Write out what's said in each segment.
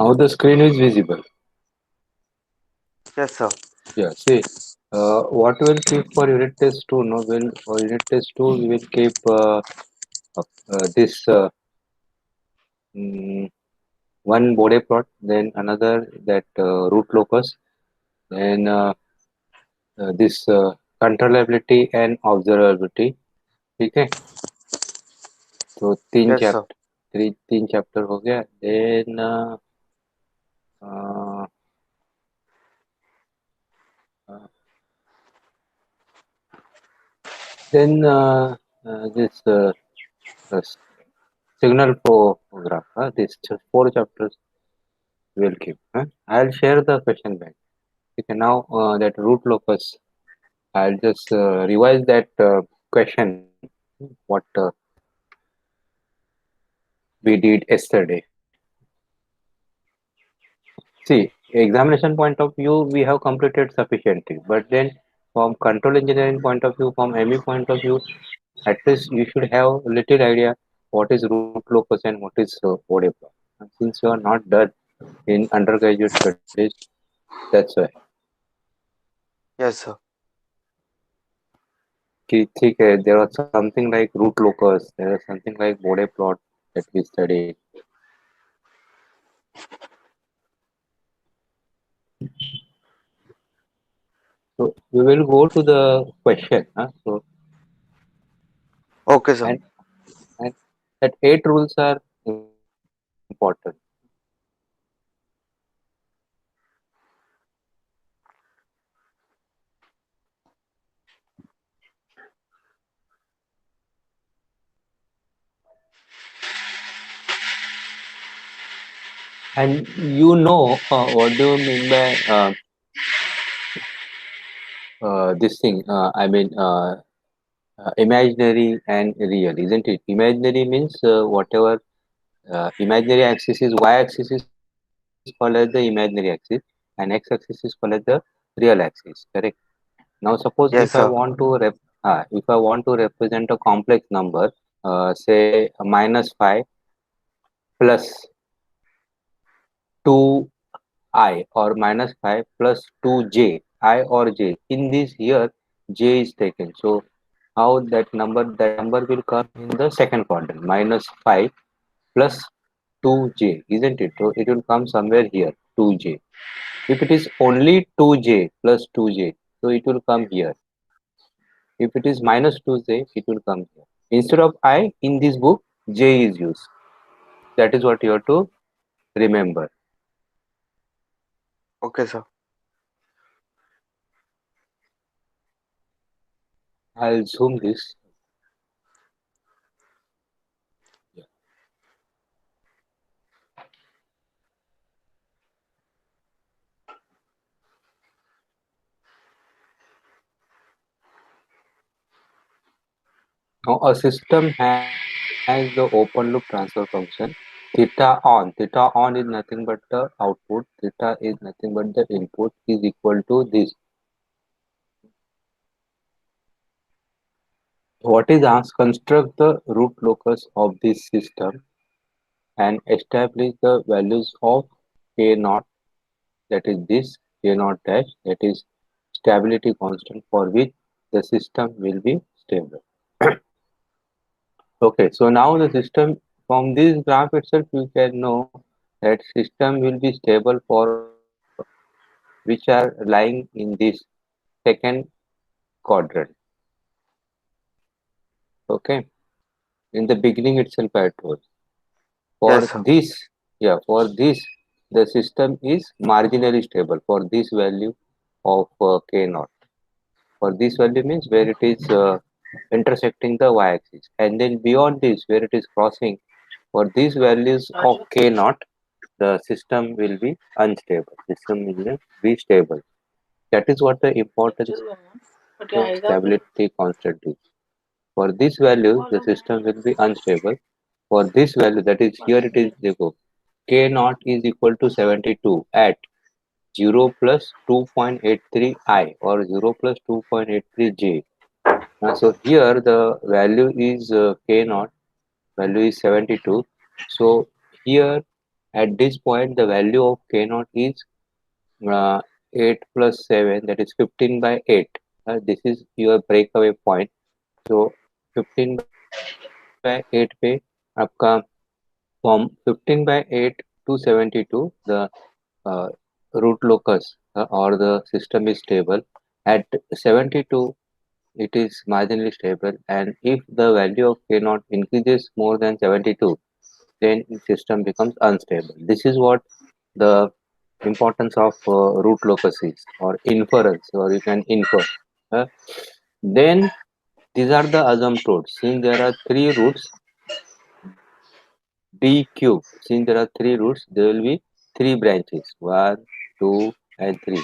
Now the screen is visible. Yes, sir. Yeah, see, what we'll keep for unit test 2, no, will for unit test 2, we will keep this mm, one Bode plot, then another that root locus, then this controllability and observability. Okay, तो तीन Yes, sir. Chapter तीन chapter हो गया then then this uh, signal photograph these four chapters will keep I'll share the question bank. Okay, now that root locus I'll just revise that question what we did yesterday. See, examination point of view, we have completed sufficiently, but then from control engineering point of view, from ME point of view, at least you should have little idea what is root locus and what is ODE block. And since you are not done in undergraduate studies, that's why. Yes, sir. कि ठीक है, there was something like root locus, there was something like Bode plot that we studied. So we will go to the question. So Okay, sir. and and that 8 rules are important. And you know what do you mean by this thing? I mean imaginary and real, isn't it? Imaginary means whatever imaginary axis is y-axis is called as the imaginary axis, and x-axis is called as the real axis. Correct. Now, suppose if I want Yes, to sir. if I want to represent a complex number, say -5 plus 2I or -5 plus 2j, I or j. In this here, j is taken. So how that number will come in the second quadrant, -5 plus 2j, isn't it? So it will come somewhere here, 2j. If it is only 2j plus 2j, so it will come here. If it is -2j, it will come here. Instead of I in this book, j is used. That is what you have to remember. Okay, sir. I'll zoom this. Now a system has the open loop transfer function theta on. Theta on is nothing but the output. Theta is nothing but the input is equal to this. What is asked? Construct the root locus of this system and establish the values of k naught, that is this k naught dash, that is stability constant for which the system will be stable. Okay, so now the system from this graph itself you can know that system will be stable for which are lying in this second quadrant. Okay, in the beginning itself I told. Yes, For sir. this, yeah, for this the system is marginally stable for this value of k naught. For this value means where it is intersecting the y-axis, and then beyond this where it is crossing, for these values of k naught the system will be unstable. System will be stable. That is what the importance of stability constant is. For this value, the system will be unstable. For this value, that is here it is, देखो, k naught is equal to 72 at 0 plus 2.83 I or 0 plus 2.83 J. So here the value is k naught, value is 72. So here At this point, the value of K naught is 8 plus 7, that is 15 by 8. This is your breakaway point. So 15 by 8 पे आपका from 15 by 8 to 72, the uh, root locus or the system is stable. At 72, it is marginally stable, and if the value of K naught increases more than 72, then system becomes unstable. This is what the importance of root locus is, or inference, or you can infer. Uh, then these are the asymptotes. Since there are three roots, d cube. Since there are three roots, there will be three branches: one, two, and three.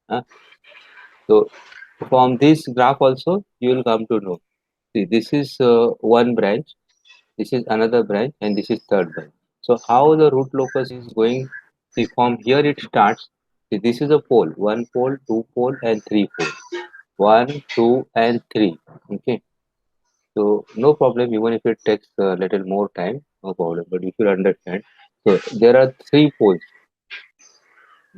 Uh, so from this graph also, you will come to know. See, this is one branch, this is another branch, and this is third branch. So how the root locus is going? See, from here it starts. See, this is a pole: one pole, two pole, and three pole. One, two, and three. Okay. So no problem, even if it takes a little more time, no problem. But you should understand. So there are three poles.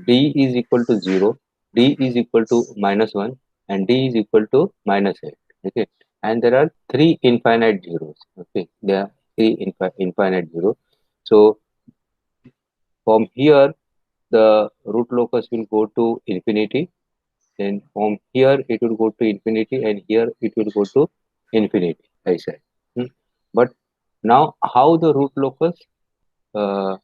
D is equal to 0, D is equal to -1, and D is equal to -8. Okay. And there are three infinite zeros. Okay. There are three infinite zeros. So from here, the root locus will go to infinity. Then from here, it will go to infinity, and here it will go to infinity, I said. Hmm. But now, how the root locus uh,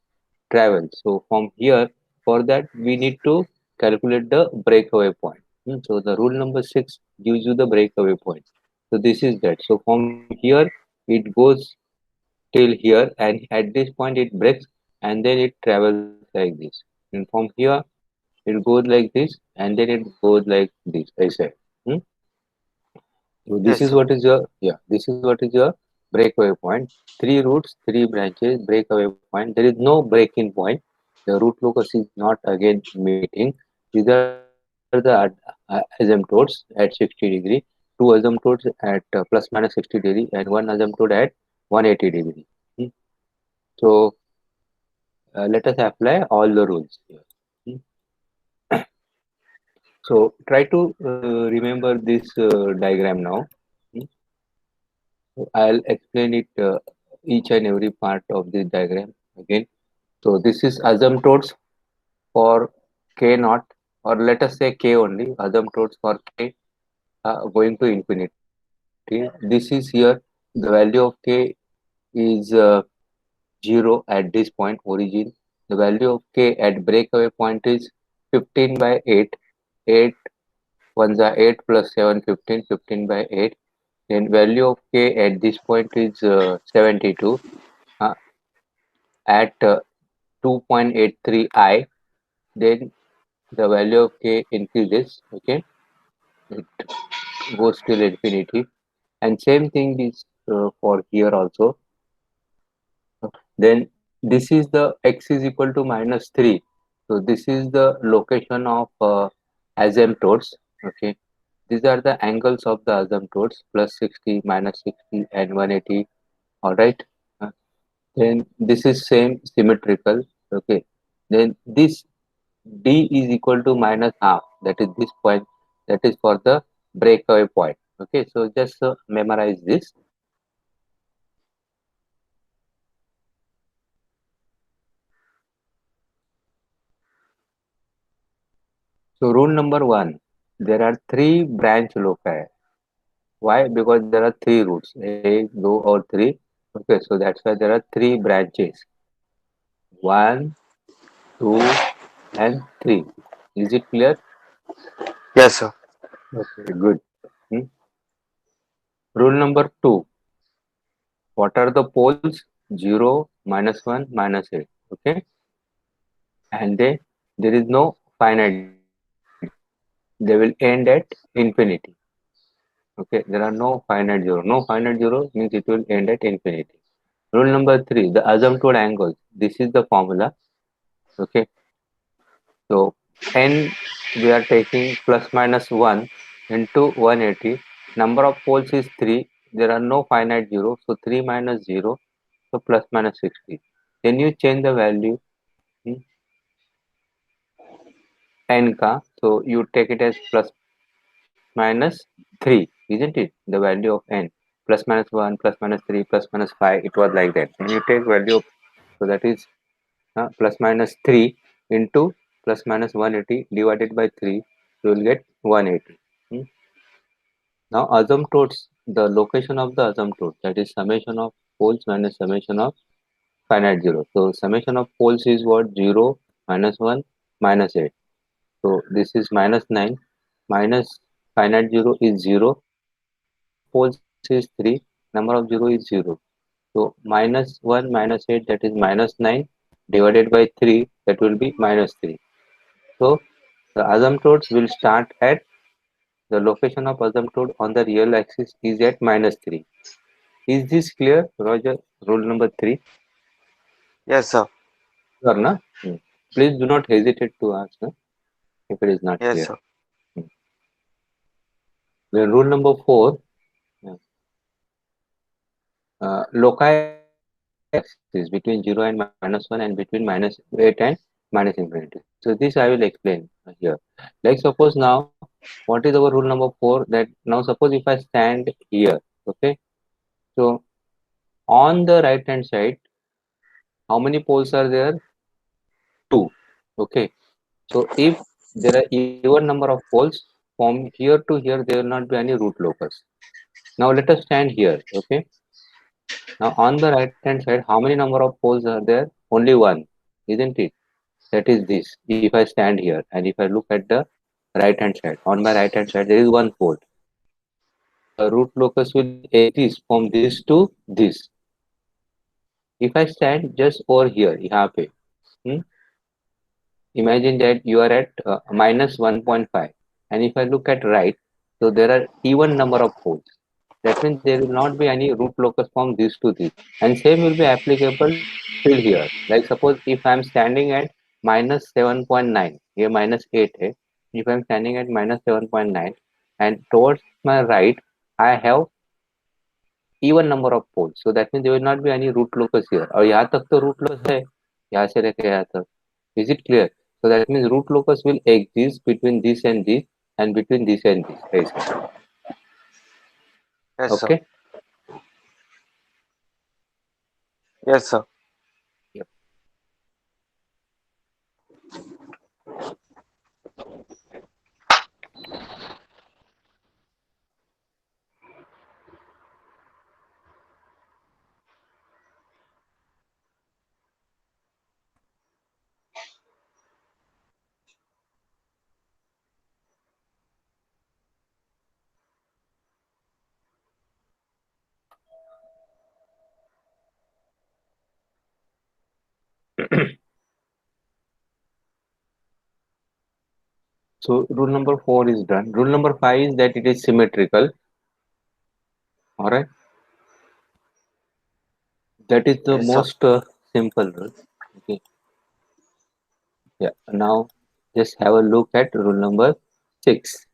travel? So from here, for that, we need to calculate the breakaway point. So the rule number 6 gives you the breakaway point. So this is that. So from here, it goes till here, and at this point it breaks, and then it travels like this. And from here, it goes like this, and then it goes like this, I said. Hmm? So this is Yes, what sir. is your, yeah, this is what is your breakaway point. Three roots, three branches, breakaway point. There is no break-in point. The root locus is not again meeting. These are the asymptotes at 60 degree, two asymptotes at ±60 degree, and one asymptote at 180 degree. Hmm. So let us apply all the rules here. Hmm. So try to remember this diagram now. Hmm. So I'll explain it each and every part of this diagram again. So this is asymptotes for k naught, or let us say k only, asymptotes for k going to infinity. This is here, the value of k is 0 at this point, origin. The value of k at breakaway point is 15 by 8. 8 ones are 8 plus 7, 15, 15 by 8. Then value of k at this point is 72. Uh, at 2.83 I, then the value of k increases. Okay, it goes till infinity, and same thing is for here also. Then this is the x is equal to -3. So this is the location of asymptotes. Okay, these are the angles of the asymptotes: +60, -60, and 180. All right. Uh, then this is same symmetrical. Okay. Then this d is equal to -half. That is this point. That is for the breakaway point. Okay. So just memorize this. So rule number one, there are three branch loci. Why? Because there are three roots, A, two, or three. Okay, so that's why there are three branches. One, two, and three. Is it clear? Yes, sir. Okay, good. Hmm. Rule number two, what are the poles? 0, -1, -8. Okay, and there is no finite zero. They will end at infinity. Okay, there are no finite zero. No finite zero means it will end at infinity. Rule number three, the asymptote angles. This is the formula. Okay, so n we are taking ±1 into 180. Number of poles is 3. There are no finite zero. So 3 minus 0. So plus minus 60. Then you change the value. n ka, so you take it as plus minus 3, isn't it? The value of n plus minus 1 plus minus 3 plus minus 5, it was like that. When you take value of, so that is plus minus 3 into plus minus 180 divided by 3, you will get 180. Hmm. Now asymptotes, the location of the asymptote, that is summation of poles minus summation of finite zero. So summation of poles is what? 0, minus 1, minus 8. So this is minus 9, minus finite zero is 0, number of poles is 3, number of 0 is 0. So minus 1 minus 8, that is minus 9, divided by 3, that will be minus 3. So the asymptotes will start at, the location of asymptote on the real axis is at minus 3. Is this clear, Roger? Rule number 3? Yes, sir. Sure, na? Please do not hesitate to ask if it is not Yes, clear. sir. Hmm. Then rule number 4, uh, loci on the y-axis between 0 and minus 1 and between minus 8 and minus infinity. So this I will explain here. Like suppose now, what is our rule number 4? That now suppose if I stand here, okay. So on the right hand side, how many poles are there? 2. Okay. So if there are even number of poles, from here to here there will not be any root locus. Now let us stand here. Okay. Now on the right hand side, how many number of poles are there? Only one, isn't it? That is this. If I stand here and if I look at the right hand side, on my right hand side there is one pole. The root locus will exist from this to this. If I stand just over here, यहाँ पे, hmm, imagine that you are at minus 1.5, and if I look at right, so there are even number of poles. That means there will not be any root locus from this to this, and same will be applicable till here. Like suppose if I am standing at minus 7.9, here minus 8 है. If I am standing at minus 7.9 and towards my right I have even number of poles, so that means there will not be any root locus here. और यहाँ तक तो root locus है, यहाँ से लेके यहाँ तक. Is it clear? So that means root locus will exist between this and between this and this. ऐसा. Yes, sir. Okay. Yes, sir. Yep. So rule number 4 is done. Rule number 5 is that it is symmetrical. All right. That is the Yes, sir. most simple rule. Okay. Yeah. Now just have a look at rule number 6.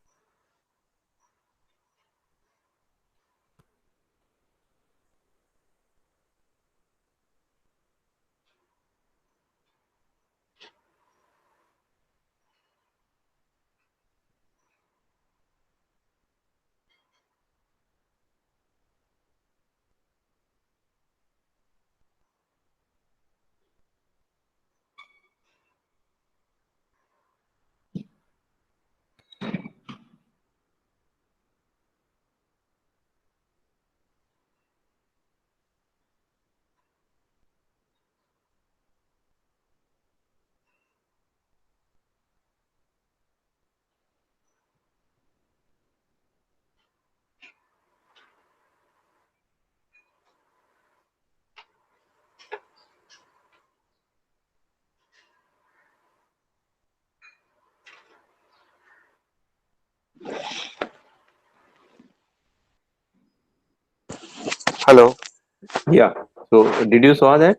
Hello. Yeah. So did you saw that?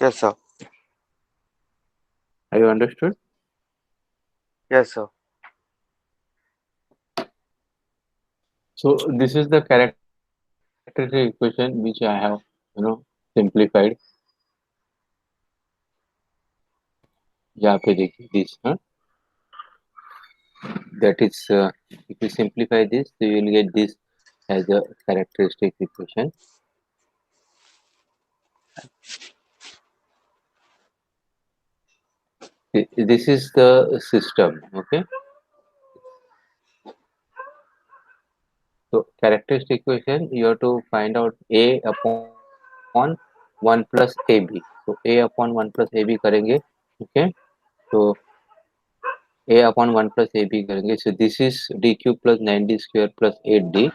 Yes, sir. Have you understood? Yes, sir. So this is the characteristic equation which I have, you know, simplified. यहाँ पे देखिए this, that is, if you simplify this, so you will get this as a characteristic equation. This is the system. Okay, so characteristic equation, you have to find out a upon 1 plus ab. So a upon 1 plus ab करेंगे. Okay, so a upon 1 plus ab करेंगे. So this is d cube plus 9d square plus 8d.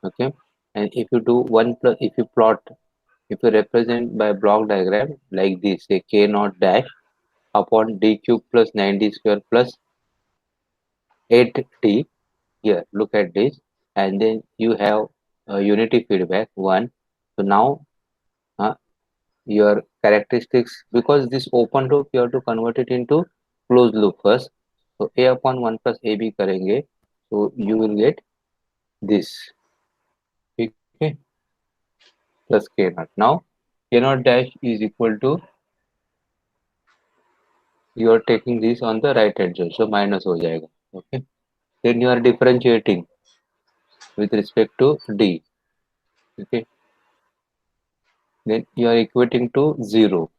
Okay, and if you do 1 plus, if you plot, if you represent by block diagram like this, say k naught dash upon d cube plus 9d square plus 8d. Here, look at this, and then you have unity feedback 1. So now uh, your characteristics, because this open loop you have to convert it into closed loop first. So a upon 1 plus ab करेंगे, so you will get this. Okay, plus k naught. Now k naught dash is equal to, you are taking this on the right hand side, so minus हो जाएगा. Okay, then you are differentiating with respect to d. Okay, then you are equating to 0.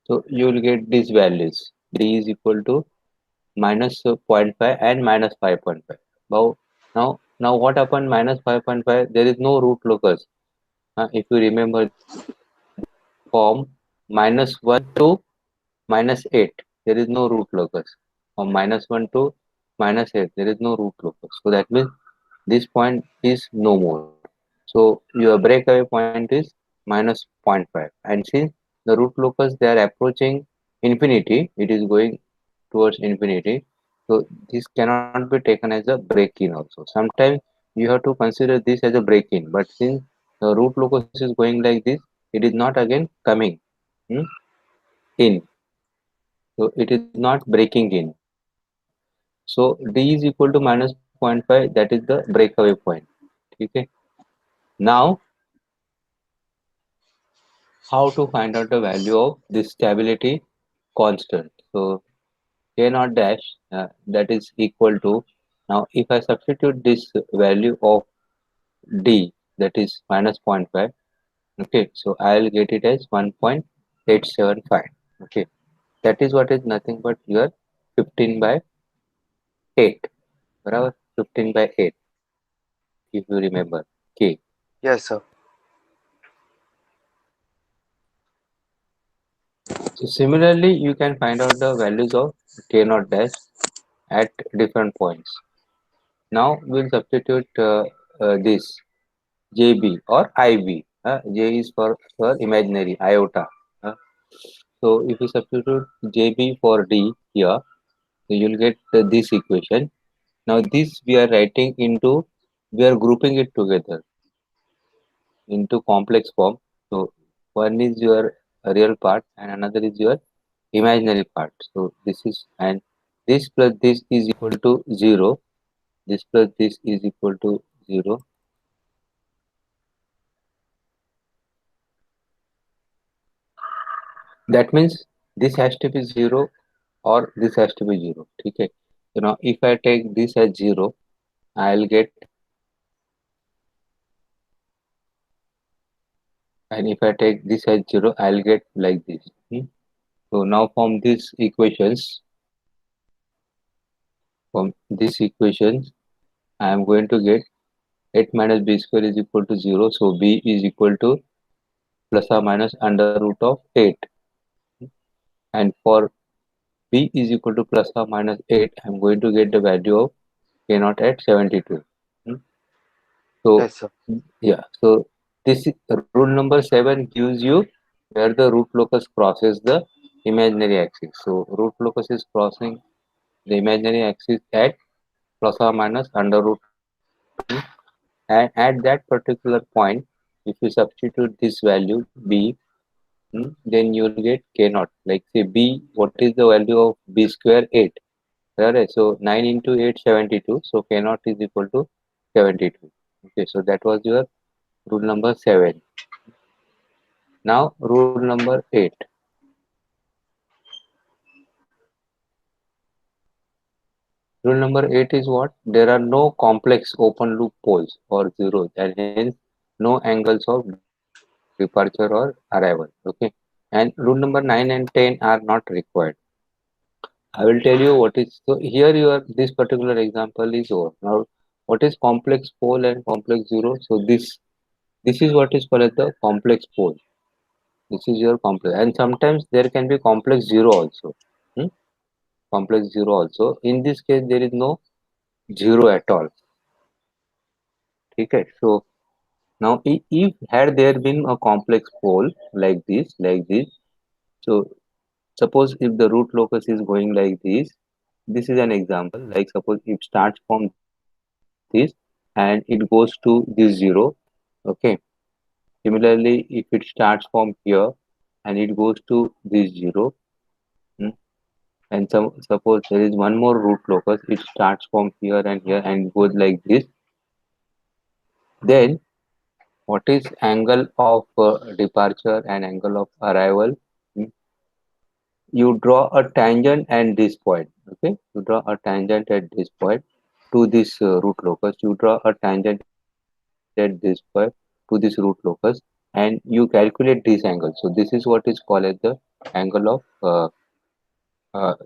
So you will get these values. D is equal to minus zero point 0.5 and minus 5.5. Now what happened? Minus 5.5. There is no root locus. If you remember this form, minus 1 to minus 8. There is no root locus. From minus 1 to minus 8. There is no root locus. So that means this point is no more. So your breakaway point is minus zero point 0.5. And since the root locus they are approaching infinity, it is going towards infinity. So this cannot be taken as a break-in also. Sometimes you have to consider this as a break-in, but since the root locus is going like this, it is not again coming hmm, in. So it is not breaking in. So D is equal to minus zero point 0.5. That is the breakaway point. Okay. Now, how to find out the value of this stability constant? So k naught dash, that is equal to, now if I substitute this value of d, that is minus zero point 0.5. Okay, so I'll get it as 1.875. Okay, that is what is nothing but your 15 by 8. Barabar? 15 by 8, if you remember. K. Yes, sir. So similarly, you can find out the values of k naught dash at different points. Now we'll substitute this JB or IB. J is for imaginary iota. uh, so if you substitute JB for D here, so you'll get this equation. Now this we are writing into, we are grouping it together into complex form. So one is your real part and another is your imaginary part. So this is, and this plus this is equal to 0. This plus this is equal to 0. That means this has to be 0 or this has to be 0. Okay. So now if I take this as 0, I'll get, and if I take this as 0, I'll get like this. So now from these equations, from these equations, I am going to get 8 minus b square is equal to 0. So b is equal to plus or minus under root of 8. And for b is equal to plus or minus 8, I'm going to get the value of k naught at 72. Hmm. So Yes, sir. yeah, so this rule number 7 gives you where the root locus crosses the imaginary axis. So root locus is crossing the imaginary axis at plus or minus under root of 8. And at that particular point, if you substitute this value b, then you will get k naught. Like say b, what is the value of b square? 8. Right? So 9 into 8, 72. So k naught is equal to 72. Okay, so that was your rule number 7. Now rule number 8. Rule number 8 is what? There are no complex open loop poles or zeros and hence no angles of departure or arrival. Okay. And rule number 9 and 10 are not required. I will tell you what is. So here this particular example is over. Now what is complex pole and complex zero? So this is what is called as the complex pole. This is your complex, and sometimes there can be complex zero also. Hmm? Complex zero also. In this case, there is no zero at all. Okay. So now, if had there been a complex pole like this, so suppose if the root locus is going like this is an example. Like suppose it starts from this and it goes to this zero. Okay. Similarly, if it starts from here and it goes to this zero, hmm, and suppose there is one more root locus, it starts from here and goes like this, then what is angle of departure and angle of arrival? Hmm, you draw a tangent at this point. Okay, you draw a tangent at this point to this root locus. You draw a tangent at this point to this root locus, and you calculate this angle. So this is what is called as the angle of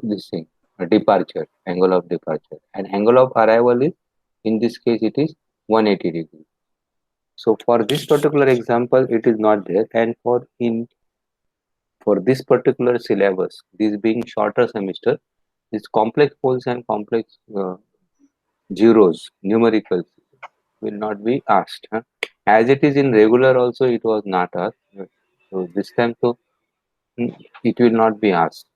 this thing, angle of departure, and angle of arrival is, in this case, it is 180 degrees. So for this particular example, it is not there, and for this particular syllabus, this being shorter semester, this complex poles and complex zeros, numericals will not be asked. Huh? As it is in regular also, it was not asked. So this time, so it will not be asked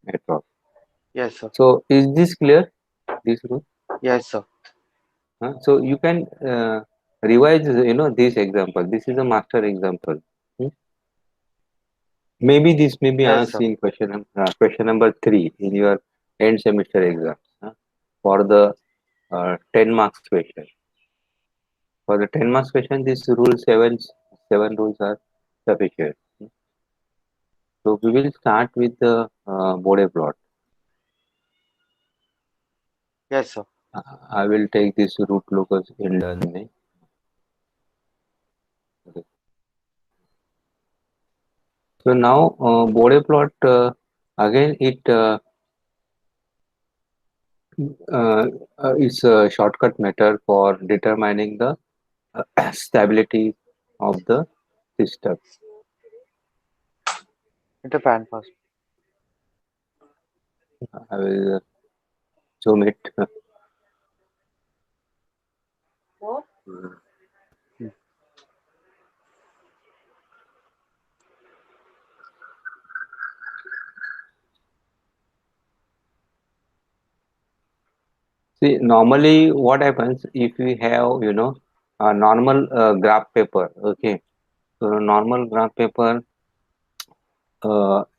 at all. Yes, sir. So is this clear? This rule? Yes, sir. So you can revise, this example. This is a master example. Hmm? Maybe this may be Yes, asked sir. in question number 3 in your end semester exams for the 10 marks question. For the 10 marks question, this rule seven rules are sufficient. So we will start with the Bode plot. Yes, sir. I will take this root locus in learning. Okay. So now Bode plot again uh, it's a shortcut method for determining the stability of the system. Hit a fan first. I will zoom it. Hmm. See, normally what happens if we have, a normal graph paper, okay. So a normal graph paper,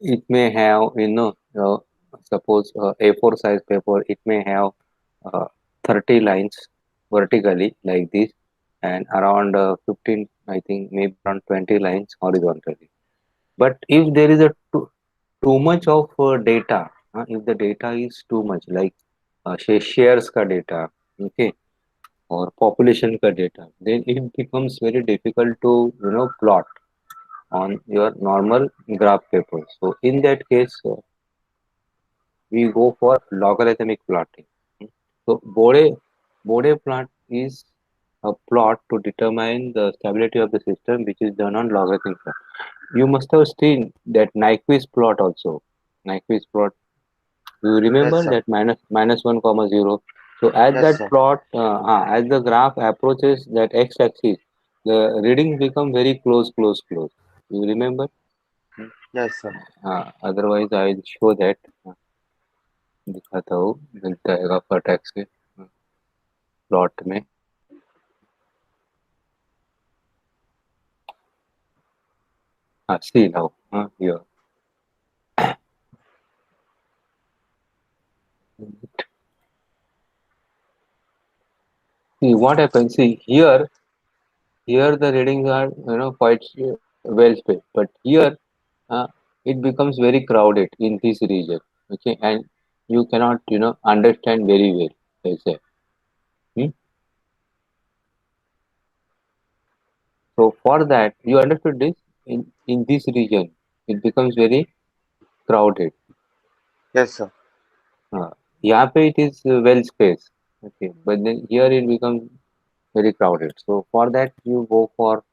it may have, suppose A4 size paper, it may have uh, 30 lines vertically like this, and around 15, I think maybe around 20 lines horizontally. But if there is a too much of data, if the data is too much, like say shares ka data, okay, or population ka data, then it becomes very difficult to plot on your normal graph paper. So in that case, we go for logarithmic plotting. So Bode plot is a plot to determine the stability of the system, which is done on logarithm plot. You must have seen that Nyquist plot also. Nyquist plot. Do you Yes, remember sir. that minus one comma zero? So as Yes, that sir. plot, as the graph approaches that x-axis, the readings become very close. You remember? Yes, sir. Otherwise, I will show that. दिखाता हूँ मिल जाएगा फटाक से plot में see now here. See what happens. See here the readings are quite well spaced, but here uh, it becomes very crowded in this region. Okay, and you cannot, understand very well. I say. Hmm? So for that, you understood this in this region, it becomes very crowded. Yes, sir. Uh, यहाँ पे it is well spaced. Okay, but then here it becomes very crowded. So for that, you go for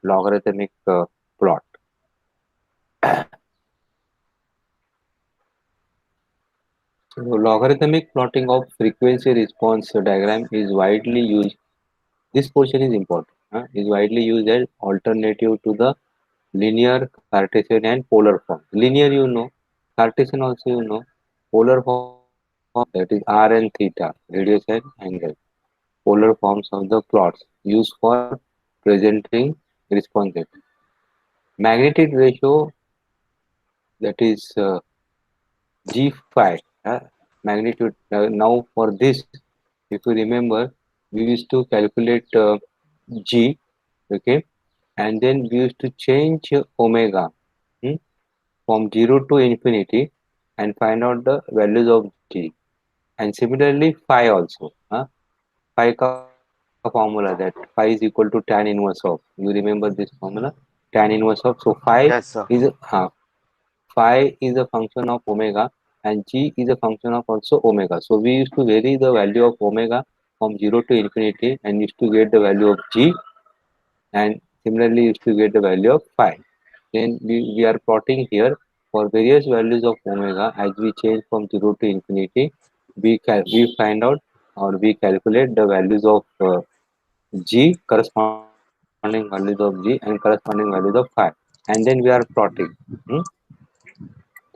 logarithmic plot. So logarithmic plotting of frequency response diagram is widely used. This portion is important. Is widely used as alternative to the linear, Cartesian, and polar form. Linear, Cartesian also polar form of that is r and theta, radius and angle. Polar forms of the plots used for presenting responses. Magnetic ratio, that is G phi, magnitude. Now for this, if you remember, we used to calculate G, okay, and then we used to change omega, hmm, from 0 to infinity and find out the values of G. And similarly, phi also. Phi ka formula, that phi is equal to tan inverse of. You remember this formula? Tan inverse of. So phi Yes, is sir. phi is a function of omega and G is a function of also omega. So we used to vary the value of omega from 0 to infinity and used to get the value of G, and similarly used to get the value of phi. Then we are plotting here for various values of omega. As we change from 0 to infinity, we find out or we calculate the values of G, corresponding values of G and corresponding values of phi, and then we are plotting. Hmm?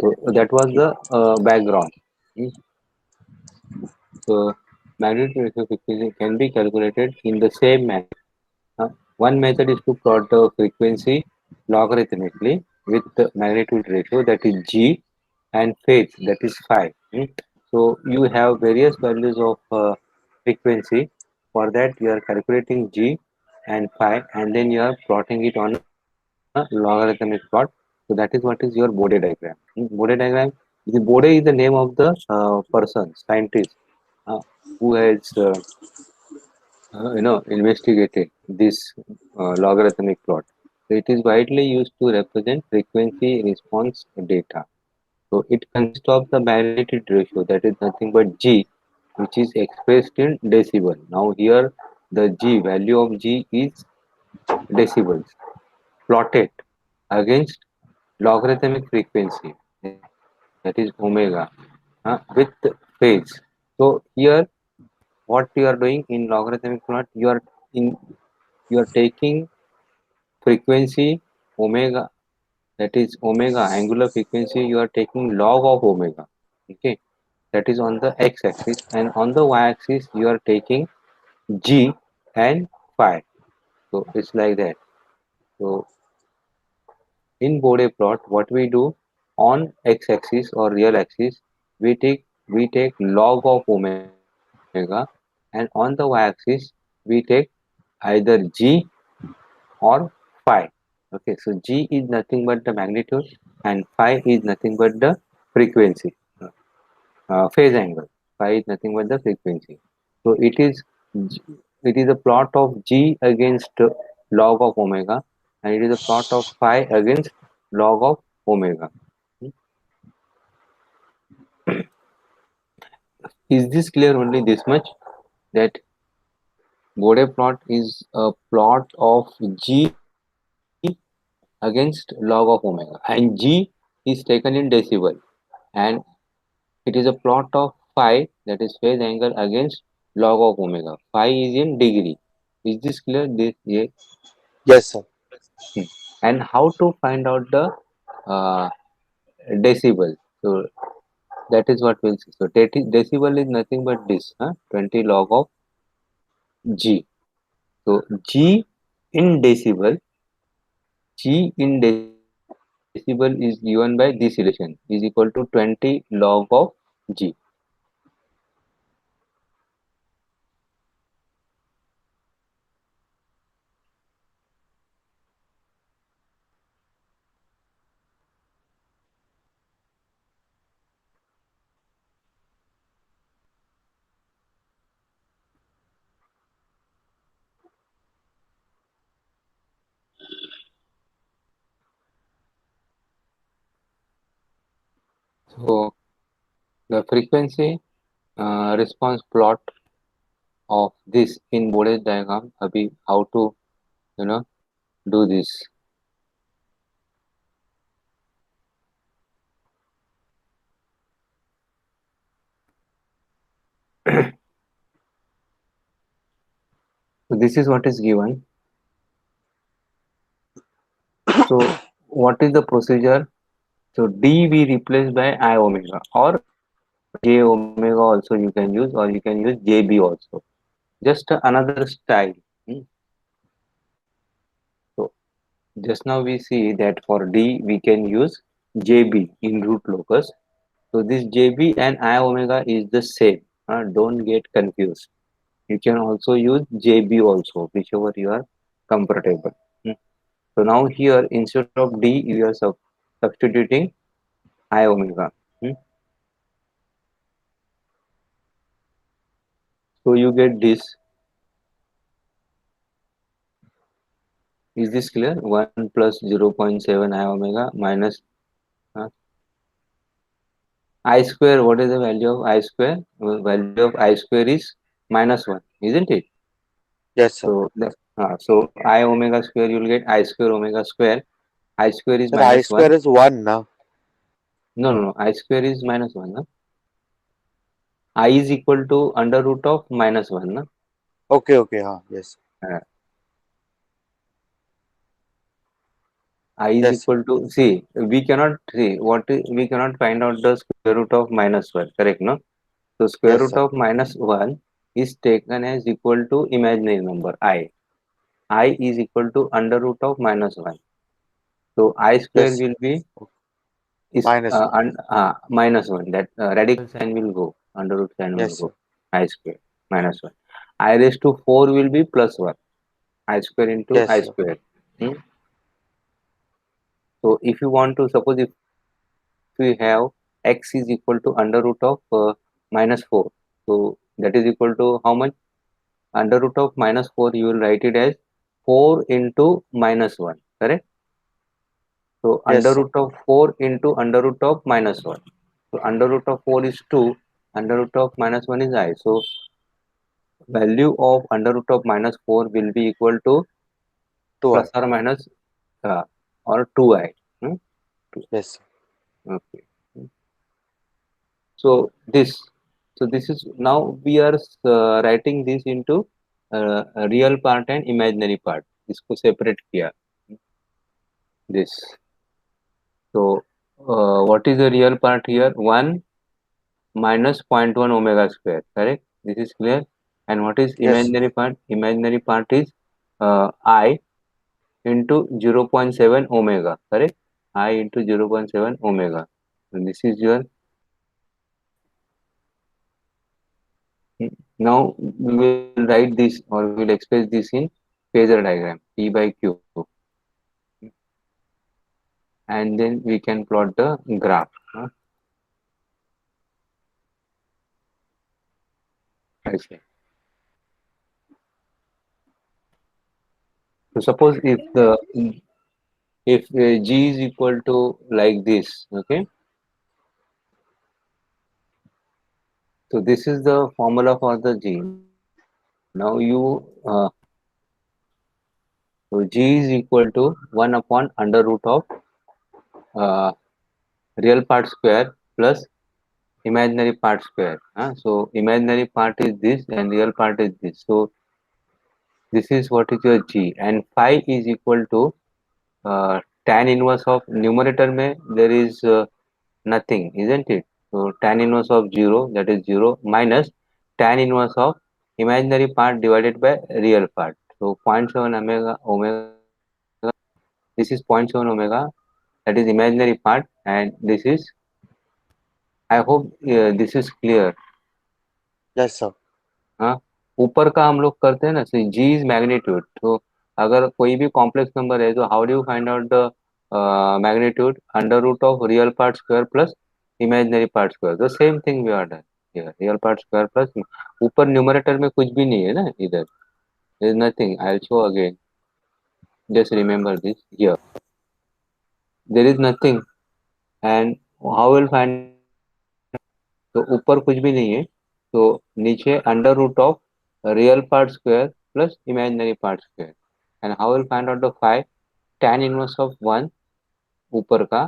So that was the background. Hmm? So magnetic ratio frequency can be calculated in the same manner. One method is to plot the frequency logarithmically with the magnitude ratio, that is G, and phase, that is phi. So you have various values of frequency. For that you are calculating G and phi, and then you are plotting it on a logarithmic plot. So that is what is your Bode diagram. Bode diagram. The Bode is the name of the person, scientist, uh, who has investigated this logarithmic plot. So it is widely used to represent frequency response data. So it consists of the magnitude ratio, that is nothing but G, which is expressed in decibel. Now here the G value of G is decibels plotted against logarithmic frequency, that is omega, with phase. So here what you are doing in logarithmic plot, in you are taking frequency omega, that is omega angular frequency, you are taking log of omega, okay, that is on the x axis, and on the y axis you are taking G and phi. So it's like that. So in Bode plot, what we do, on x axis or real axis, we take log of omega, and on the y axis we take either G or phi. Okay, so G is nothing but the magnitude and phi is nothing but the frequency, phase angle. Phi is nothing but the frequency. So it is a plot of G against log of omega, and it is a plot of phi against log of omega. Is this clear? Only this much, that Bode plot is a plot of G against log of omega, and G is taken in decibel, and it is a plot of phi, that is phase angle, against log of omega. Phi is in degree. Is this clear? This, yeah. Yes, sir. Hmm. And how to find out the uh, decibel? So that is what we'll see. So decibel is nothing but this, 20 log of G. So in decibel, G in decibel is given by this relation, is equal to 20 log of G. So the frequency response plot of this in Bode diagram, abhi how to you know do this. So this is what is given. So what is the procedure? So D we replace by I omega or J omega also you can use, or you can use JB also. Just another style. Hmm. So just now we see that for D we can use JB in root locus. So this JB and I omega is the same. Don't get confused. You can also use JB also, whichever you are comfortable. Hmm. So now here instead of D you are substituting I omega. Hmm. So you get this. Is this clear? 1 plus 0.7 I omega minus uh, I square. What is the value of I square? Value of I square is minus 1, isn't it? Yes, sir. So I omega square, you'll get I square omega square. I square is Sir, I minus square 1. is 1 now. No, no, no. I square is minus 1. No? I is equal to under root of minus 1. No? Okay, okay, yes. Uh, I is Yes, sir. equal to, see, we cannot find out the square root of minus 1, correct? No? So square Yes, root sir. of minus 1 is taken as equal to imaginary number I. I is equal to under root of minus 1. So I Yes, square sir. will be Okay. is Minus 1. minus 1. That radical sign will go. Under root sign will Yes, go. sir. I square minus 1. I raised to 4 will be plus 1. I square into Yes, I sir. square. Hmm? So if you want to suppose if we have x is equal to under root of minus 4. So that is equal to how much? Under root of minus 4 you will write it as 4 into minus 1, correct? So Yes, under sir. root of 4 into under root of minus 1. So under root of 4 is 2, under root of minus 1 is I. So value of under root of minus 4 will be equal to 2i. plus or minus uh, or 2i. Hmm? 2. Yes, sir. Okay. So this is now we are writing this into a real part and imaginary part. इसको separate किया. This. So what is the real part here? 1 minus zero point 0.1 omega square, correct? This is clear. And what is Yes, sir. imaginary part? Imaginary part is I into 0.7 omega, correct? I into 0.7 omega. So this is your, now we will write this or we will express this in phasor diagram, P by Q. And then we can plot the graph. I say. So suppose if G is equal to like this, okay? So this is the formula for the G. Now so G is equal to 1 upon under root of uh, real part square plus imaginary part square. So imaginary part is this and real part is this. So this is what is your G, and phi is equal to tan inverse of numerator में there is nothing, isn't it? So tan inverse of 0, that is 0, minus tan inverse of imaginary part divided by real part. So zero point 0.7 omega, this is zero point 0.7 omega, that is imaginary part, and this is, I hope this is clear. Yes, sir. हाँ, ऊपर का हम लोग करते हैं ना, जी is magnitude. तो अगर कोई भी कॉम्प्लेक्स नंबर है तो how do you find out the magnitude? Under root of real part square plus imaginary part square. The same thing we are done here. Real part square plus ऊपर numerator में कुछ भी नहीं है ना इधर. There is nothing. I will show again. Just remember this. Here there is nothing. And how will find out तो ऊपर कुछ भी नहीं है, तो नीचे under root of real part square plus imaginary part square, and how will find out the five, tan inverse of one ऊपर का,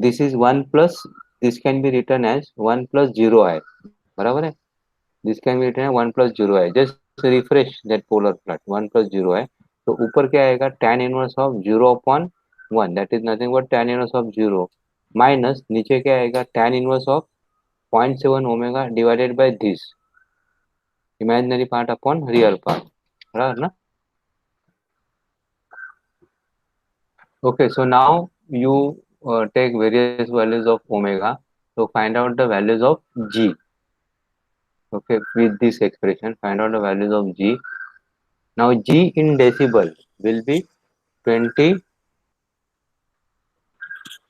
this is one plus, this can be return as one plus zero i, बराबर है, this can be return one plus zero i, just refresh that polar plot one plus zero i, तो ऊपर क्या आएगा, tan inverse of zero upon one, that is nothing but tan inverse of zero, minus नीचे क्या आएगा, tan inverse of 0.7 omega divided by this imaginary part upon real part, right na? Okay, so now you take various values of omega to find out the values of g. Okay, with this expression find out the values of g. Now g in decibel will be 20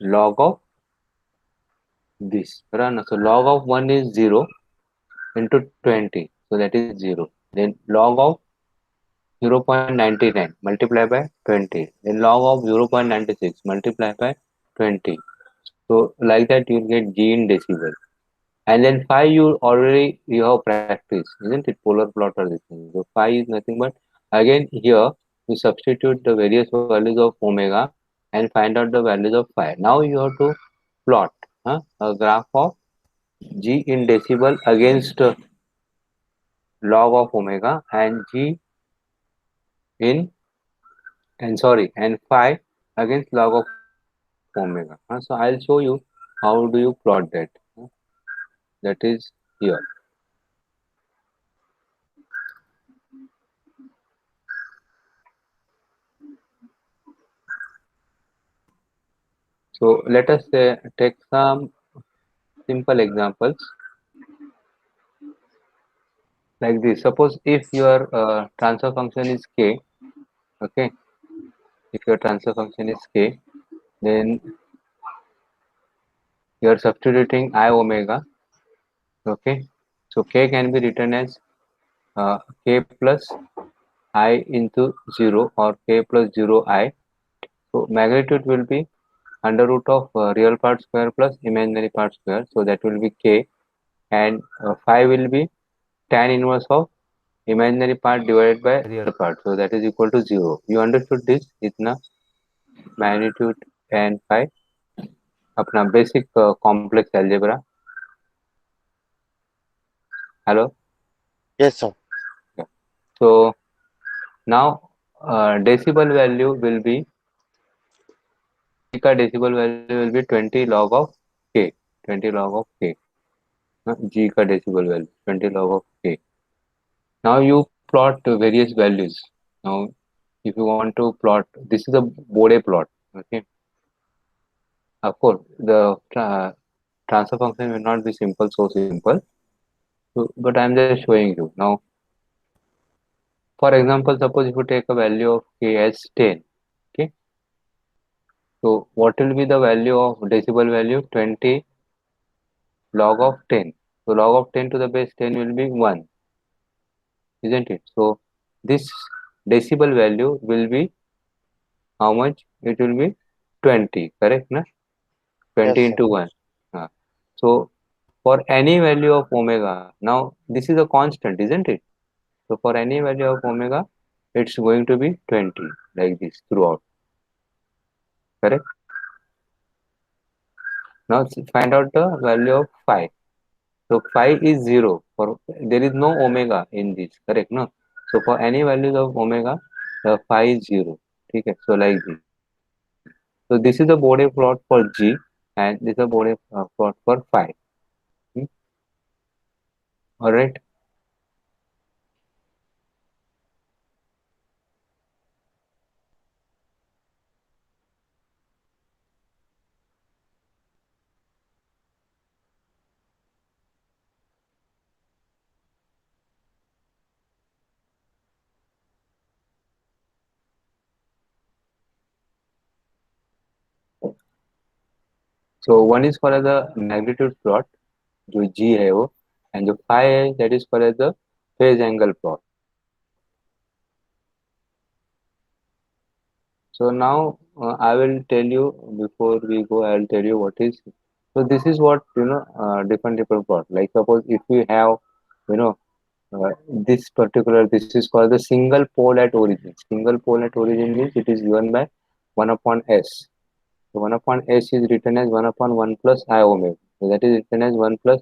log of this, right na? So log of 1 is 0 into 20, so that is 0, then log of 0.99 multiply by 20, then log of 0.96 multiply by 20. So like that you will get G in decibel. And then phi you have practiced, isn't it? Polar plotter this thing. So phi is nothing but, again here you substitute the various values of omega and find out the values of phi. Now you have to plot a graph of G in decibel against log of omega, and G in, and sorry, and phi against log of omega. So I'll show you how do you plot that. That is here. So let us take some simple examples like this. Suppose if your transfer function is k, okay, if your transfer function is k, then you are substituting I omega, okay. So k can be written as k plus I into 0 or k plus 0 I. So magnitude will be under root of real part square plus imaginary part square. So that will be k, and phi will be tan inverse of imaginary part divided by real part. So that is equal to 0. You understood this? इतना magnitude and phi, अपना basic complex algebra. Hello. Yes, sir. Yeah. So now decibel value will be, G का decibel value will be 20 log of k, 20 log of k. G का decibel value 20 log of k. Now you plot various values. Now if you want to plot, this is a Bode plot. Okay. Of course, the transfer function will not be simple, so simple. So, but I am just showing you. Now, for example, suppose if you take a value of k as 10, okay. So, what will be the value of decibel value? 20 log of 10. So, log of 10 to the base 10 will be 1, isn't it? So, this decibel value will be how much? It will be 20, correct? Na? 20 Yes, sir. into 1. Uh, So, for any value of omega, now this is a constant, isn't it? So for any value of omega, it's going to be 20 like this throughout, correct? Now find out the value of phi. So phi is 0, for there is no omega in this, correct? No. So for any values of omega, the phi is 0. Okay, so like this. So this is the Bode plot for G, and this is the Bode plot for phi. Hmm? All right. So one is for the magnitude plot, जो G है वो, and जो phi है that is for the phase angle plot. So now I will tell you, before we go, I will tell you what is So this is what different plot. Like suppose if we have you know this particular, this is called the single pole at origin. Single pole at origin means it is given by 1 upon s. So 1 upon s is written as 1 upon 1 plus I omega. So that is written as 1 plus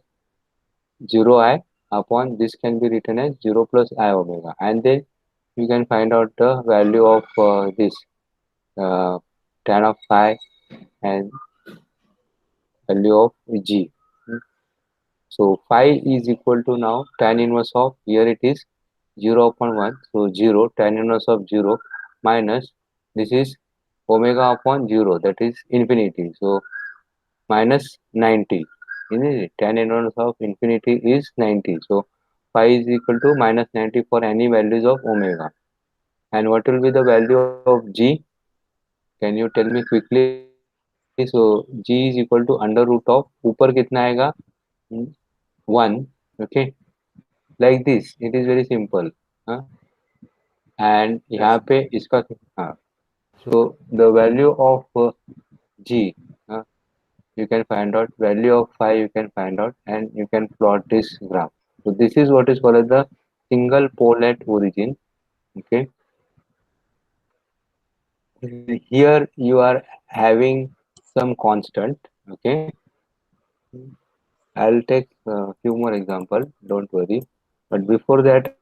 0 I upon this can be written as 0 plus I omega. And then you can find out the value of this uh, tan of phi and value of g. So phi is equal to now tan inverse of, here it is 0 upon 1. So 0 tan inverse of 0 minus this is omega upon 0, that is infinity. So minus 90. Isn't it? Tan inverse of infinity is 90. So phi is equal to minus 90 for any values of omega. And what will be the value of g? Can you tell me quickly? So g is equal to under root of ऊपर कितना आएगा? 1. Okay, like this. It is very simple. हाँ? And Yes, यहाँ पे इसका हाँ. So the value of g, uh, you can find out value of phi, you can find out, and you can plot this graph. So this is what is called as the single pole at origin. Okay, here you are having some constant. Okay, I'll take a few more example. Don't worry. But before that,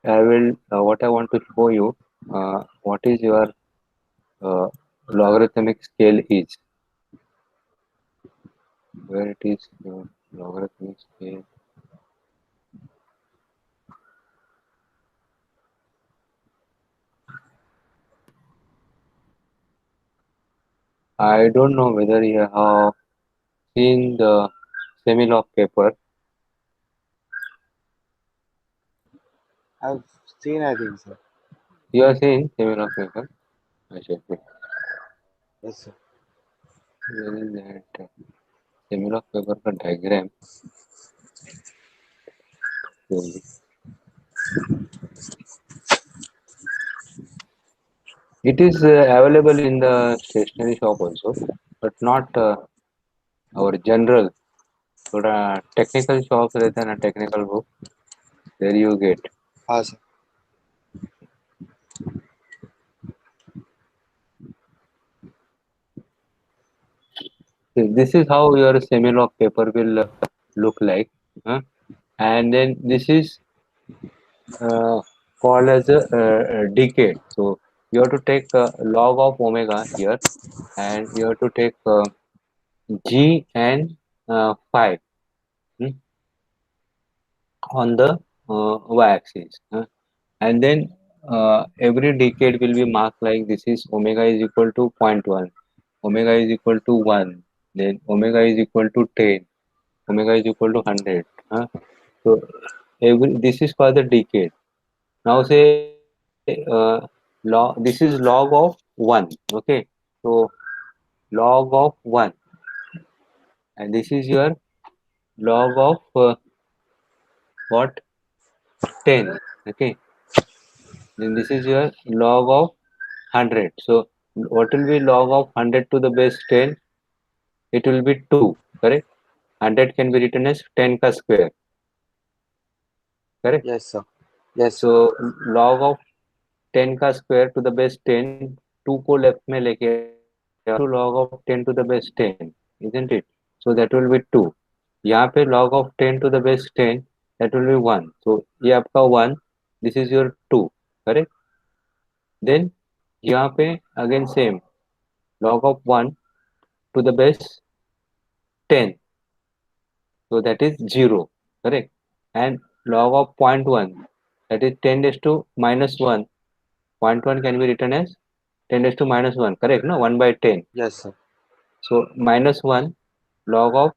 what I want to show you, what is your uh, logarithmic scale is, where it is your logarithmic scale. I don't know whether you have seen the semi-log paper. I've seen, I think so. You are seeing semi-log paper. I should put. Yes, sir. Where is that semi-log paper का diagram? Slowly. It is available in the stationery shop also, but not our general. थोड़ा technical shops रहता है ना, technical book. There you get. Ah, sir. So this is how your semi-log paper will look like. Huh? And then this is uh, called as a decade. So you have to take log of omega here, and you have to take g and phi, hmm, on the y-axis. And then every decade will be marked like this is omega is equal to zero point 0.1, omega is equal to 1, then omega is equal to 10, omega is equal to 100. So every this is called the decade. Now say log, this is log of 1. Okay, so log of 1, and this is your log of what, 10. Okay, then this is your log of 100. So what will be log of 100 to the base 10? It will be 2. Correct. 100 can be written as 10 ka square. Correct. Yes, sir. Yes, So sir. log of 10 का square to the base 10, 2 को left में लेके आओ, to log of 10 to the base 10, isn't it? So that will be 2. यहाँ पे log of 10 to the base 10, that will be 1. So ये आपका 1, this is your 2. Correct. Then यहाँ पे again same, log of 1 to the base 10, so that is 0. Correct. And log of zero point 0.1, that is 10 raised to minus 1. Zero point 0.1 can be written as 10 raised to minus 1. Correct. No, 1 by 10. Yes, sir. So minus 1 log of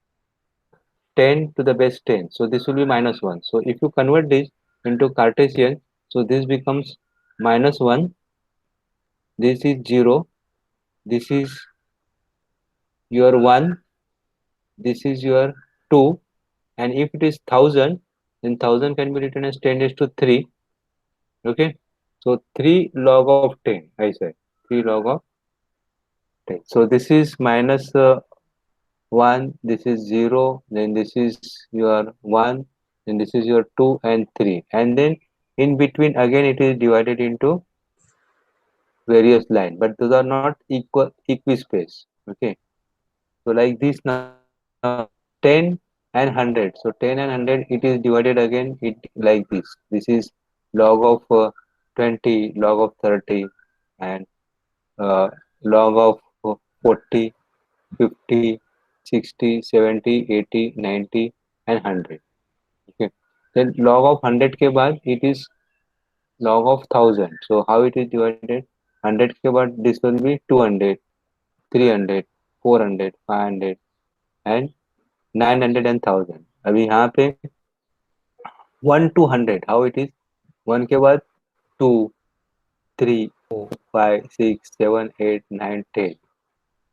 10 to the base 10. So this will be minus 1. So if you convert this into Cartesian, so this becomes minus 1, this is 0, this is your 1, this is your 2, and if it is 1000, then 1000 can be written as 10 raised to 3. Okay. So 3 log of 10, I said 3 log of 10. So this is minus 1, this is 0, then this is your 1, then this is your 2 and 3. And then in between again it is divided into various lines, but those are not equal equispace. Okay. So like this now 10 and 100. So 10 and 100 it is divided again it like this. This is log of 20, log of 30 and log of 40, 50, 60, 70, 80, 90 and 100. Okay. Then log of 100 के बाद it is log of 1000. So how it is divided? 100 के बाद this will be 200, 300, 400, 500 and 900 and 1000. अभी यहाँ पे 1 to 100 how it is? 1 के बाद 2, 3, 4, 5, 6, 7, 8, 9, 10.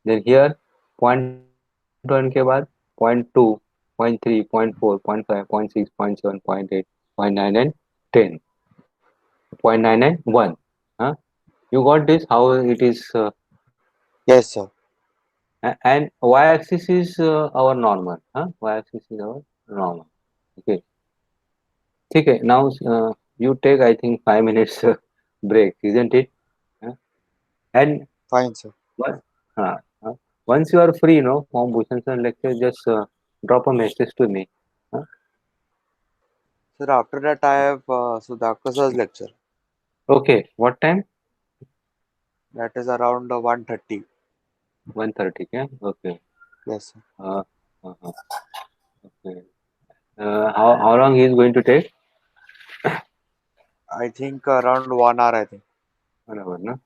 Then here 0.1 के बाद 0.2, 0.3, 0.4, 0.5, 0.6, 0.7, 0.8, 0.9 and 10. 0.9 and 1. Huh? You got this? How it is? Yes, sir. And y-axis is our normal. Huh? Y-axis is our normal. Okay. Okay. Now you take I think 5 minutes break, isn't it? Huh? And Fine, sir. once, uh, once you are free, from Bhushan sir lecture, just drop a message to me. Huh? Sir, after that I have Sudhakar sir's lecture. Okay. What time? That is around 1:30. 1:30. Yeah. Okay. Yes, sir. Uh, uh, okay. How long he is going to take? I think around 1 hour, I think. 1 hour, no?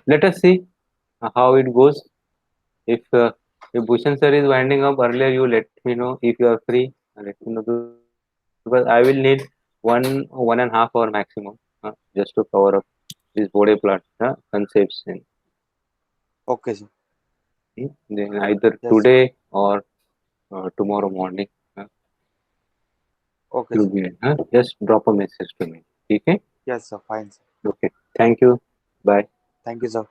Let us see how it goes. If Bhushan sir is winding up earlier, you let me know if you are free. Let me know because I will need 1.5 hour maximum just to cover up this body plot concepts and Okay, sir. then either Yes, sir. today or tomorrow morning. Okay, You'll sir. be just drop a message to me. Okay. Yes, sir. Fine, sir. Okay. Thank you. Bye. Thank you, sir.